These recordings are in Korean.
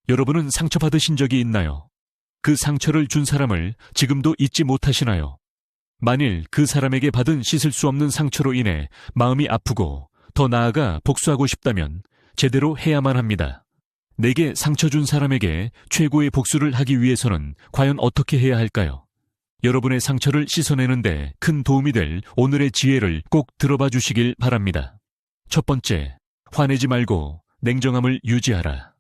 여러분은 상처받으신 적이 있나요? 그 상처를 준 사람을 지금도 잊지 못하시나요? 만일 그 사람에게 받은 씻을 수 없는 상처로 인해 마음이 아프고 더 나아가 복수하고 싶다면 제대로 해야만 합니다. 내게 상처 준 사람에게 최고의 복수를 하기 위해서는 과연 어떻게 해야 할까요? 여러분의 상처를 씻어내는데 큰 도움이 될 오늘의 지혜를 꼭 들어봐 주시길 바랍니다. 첫 번째, 화내지 말고 냉정함을 유지하라.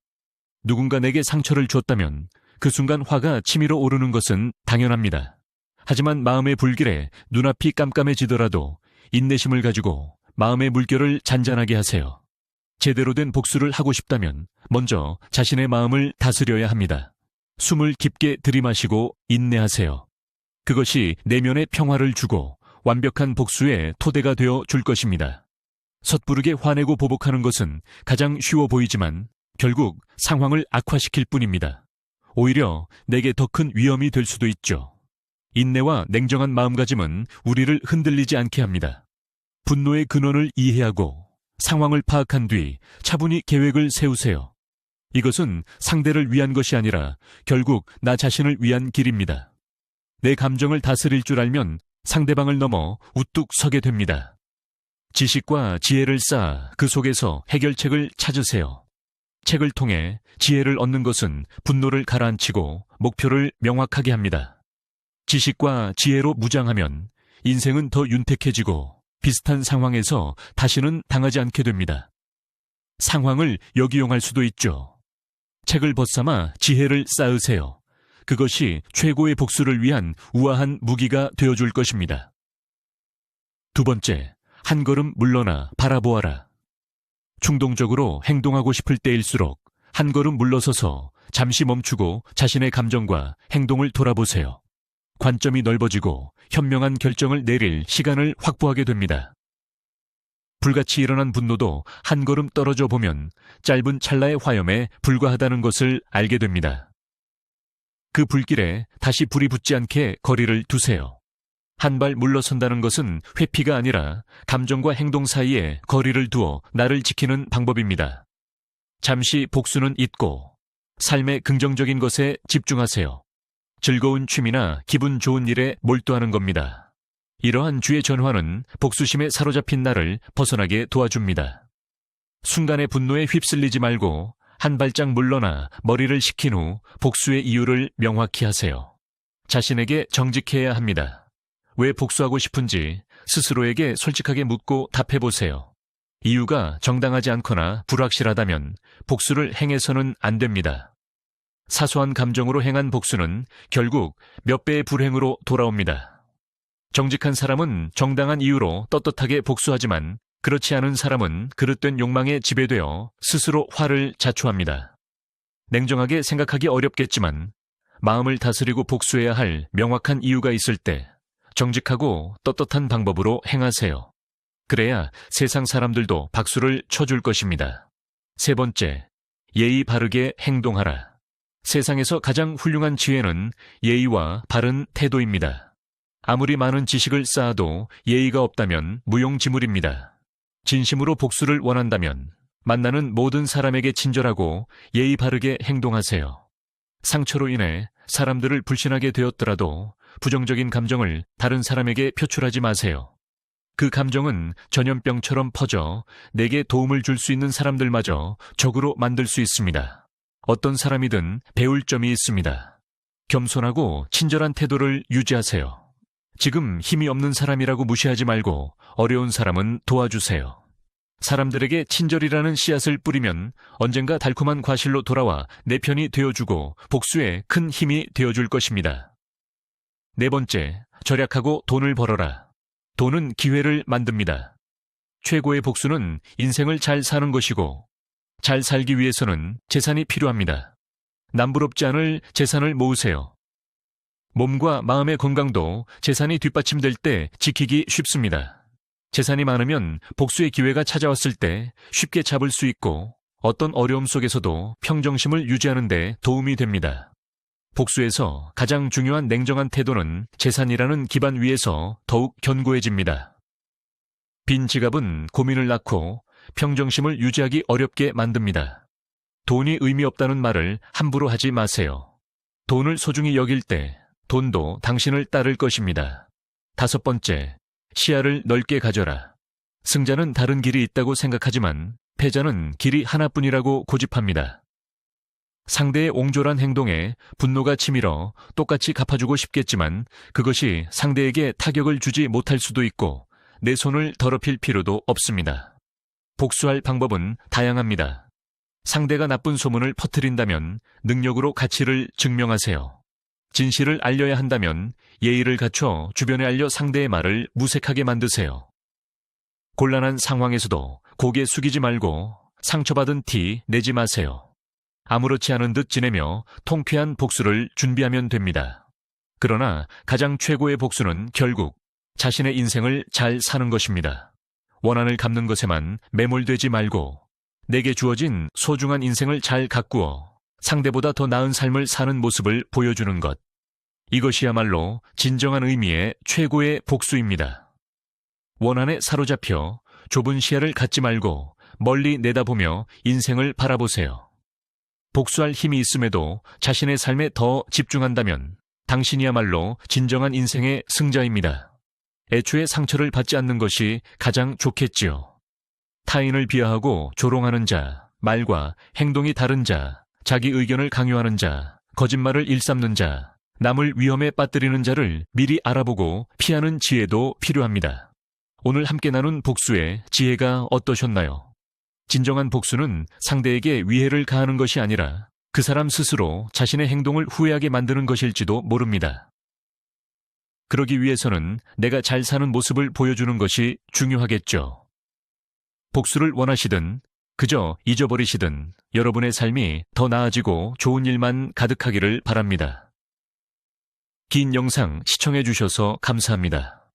누군가 내게 상처를 줬다면 그 순간 화가 치밀어 오르는 것은 당연합니다. 하지만 마음의 불길에 눈앞이 깜깜해지더라도 인내심을 가지고 마음의 물결을 잔잔하게 하세요. 제대로 된 복수를 하고 싶다면 먼저 자신의 마음을 다스려야 합니다. 숨을 깊게 들이마시고 인내하세요. 그것이 내면의 평화를 주고 완벽한 복수의 토대가 되어 줄 것입니다. 섣부르게 화내고 보복하는 것은 가장 쉬워 보이지만 결국 상황을 악화시킬 뿐입니다. 오히려 내게 더 큰 위험이 될 수도 있죠. 인내와 냉정한 마음가짐은 우리를 흔들리지 않게 합니다. 분노의 근원을 이해하고 상황을 파악한 뒤 차분히 계획을 세우세요. 이것은 상대를 위한 것이 아니라 결국 나 자신을 위한 길입니다. 내 감정을 다스릴 줄 알면 상대방을 넘어 우뚝 서게 됩니다. 지식과 지혜를 쌓아 그 속에서 해결책을 찾으세요. 책을 통해 지혜를 얻는 것은 분노를 가라앉히고 목표를 명확하게 합니다. 지식과 지혜로 무장하면 인생은 더 윤택해지고 비슷한 상황에서 다시는 당하지 않게 됩니다. 상황을 역이용할 수도 있죠. 책을 벗삼아 지혜를 쌓으세요. 그것이 최고의 복수를 위한 우아한 무기가 되어줄 것입니다. 두 번째, 한 걸음 물러나 바라보아라. 충동적으로 행동하고 싶을 때일수록 한 걸음 물러서서 잠시 멈추고 자신의 감정과 행동을 돌아보세요. 관점이 넓어지고 현명한 결정을 내릴 시간을 확보하게 됩니다. 불같이 일어난 분노도 한 걸음 떨어져 보면 짧은 찰나의 화염에 불과하다는 것을 알게 됩니다. 그 불길에 다시 불이 붙지 않게 거리를 두세요. 한 발 물러선다는 것은 회피가 아니라 감정과 행동 사이에 거리를 두어 나를 지키는 방법입니다. 잠시 복수는 잊고 삶의 긍정적인 것에 집중하세요. 즐거운 취미나 기분 좋은 일에 몰두하는 겁니다. 이러한 주의 전환은 복수심에 사로잡힌 나를 벗어나게 도와줍니다. 순간의 분노에 휩쓸리지 말고 한 발짝 물러나 머리를 식힌 후 복수의 이유를 명확히 하세요. 자신에게 정직해야 합니다. 왜 복수하고 싶은지 스스로에게 솔직하게 묻고 답해보세요. 이유가 정당하지 않거나 불확실하다면 복수를 행해서는 안 됩니다. 사소한 감정으로 행한 복수는 결국 몇 배의 불행으로 돌아옵니다. 정직한 사람은 정당한 이유로 떳떳하게 복수하지만 그렇지 않은 사람은 그릇된 욕망에 지배되어 스스로 화를 자초합니다. 냉정하게 생각하기 어렵겠지만 마음을 다스리고 복수해야 할 명확한 이유가 있을 때 정직하고 떳떳한 방법으로 행하세요. 그래야 세상 사람들도 박수를 쳐줄 것입니다. 세 번째, 예의 바르게 행동하라. 세상에서 가장 훌륭한 지혜는 예의와 바른 태도입니다. 아무리 많은 지식을 쌓아도 예의가 없다면 무용지물입니다. 진심으로 복수를 원한다면 만나는 모든 사람에게 친절하고 예의 바르게 행동하세요. 상처로 인해 사람들을 불신하게 되었더라도 부정적인 감정을 다른 사람에게 표출하지 마세요. 그 감정은 전염병처럼 퍼져 내게 도움을 줄 수 있는 사람들마저 적으로 만들 수 있습니다. 어떤 사람이든 배울 점이 있습니다. 겸손하고 친절한 태도를 유지하세요. 지금 힘이 없는 사람이라고 무시하지 말고 어려운 사람은 도와주세요. 사람들에게 친절이라는 씨앗을 뿌리면 언젠가 달콤한 과실로 돌아와 내 편이 되어주고 복수에 큰 힘이 되어줄 것입니다. 네 번째, 절약하고 돈을 벌어라. 돈은 기회를 만듭니다. 최고의 복수는 인생을 잘 사는 것이고 잘 살기 위해서는 재산이 필요합니다. 남부럽지 않을 재산을 모으세요. 몸과 마음의 건강도 재산이 뒷받침될 때 지키기 쉽습니다. 재산이 많으면 복수의 기회가 찾아왔을 때 쉽게 잡을 수 있고 어떤 어려움 속에서도 평정심을 유지하는 데 도움이 됩니다. 복수에서 가장 중요한 냉정한 태도는 재산이라는 기반 위에서 더욱 견고해집니다. 빈 지갑은 고민을 낳고 평정심을 유지하기 어렵게 만듭니다. 돈이 의미 없다는 말을 함부로 하지 마세요. 돈을 소중히 여길 때 돈도 당신을 따를 것입니다. 5번째, 시야를 넓게 가져라. 승자는 다른 길이 있다고 생각하지만 패자는 길이 하나뿐이라고 고집합니다. 상대의 옹졸한 행동에 분노가 치밀어 똑같이 갚아주고 싶겠지만 그것이 상대에게 타격을 주지 못할 수도 있고 내 손을 더럽힐 필요도 없습니다. 복수할 방법은 다양합니다. 상대가 나쁜 소문을 퍼뜨린다면 능력으로 가치를 증명하세요. 진실을 알려야 한다면 예의를 갖춰 주변에 알려 상대의 말을 무색하게 만드세요. 곤란한 상황에서도 고개 숙이지 말고 상처받은 티 내지 마세요. 아무렇지 않은 듯 지내며 통쾌한 복수를 준비하면 됩니다. 그러나 가장 최고의 복수는 결국 자신의 인생을 잘 사는 것입니다. 원한을 갚는 것에만 매몰되지 말고 내게 주어진 소중한 인생을 잘 가꾸어 상대보다 더 나은 삶을 사는 모습을 보여주는 것. 이것이야말로 진정한 의미의 최고의 복수입니다. 원한에 사로잡혀 좁은 시야를 갖지 말고 멀리 내다보며 인생을 바라보세요. 복수할 힘이 있음에도 자신의 삶에 더 집중한다면 당신이야말로 진정한 인생의 승자입니다. 애초에 상처를 받지 않는 것이 가장 좋겠지요. 타인을 비하하고 조롱하는 자, 말과 행동이 다른 자, 자기 의견을 강요하는 자, 거짓말을 일삼는 자, 남을 위험에 빠뜨리는 자를 미리 알아보고 피하는 지혜도 필요합니다. 오늘 함께 나눈 복수의 지혜가 어떠셨나요? 진정한 복수는 상대에게 위해를 가하는 것이 아니라 그 사람 스스로 자신의 행동을 후회하게 만드는 것일지도 모릅니다. 그러기 위해서는 내가 잘 사는 모습을 보여주는 것이 중요하겠죠. 복수를 원하시든 그저 잊어버리시든 여러분의 삶이 더 나아지고 좋은 일만 가득하기를 바랍니다. 긴 영상 시청해 주셔서 감사합니다.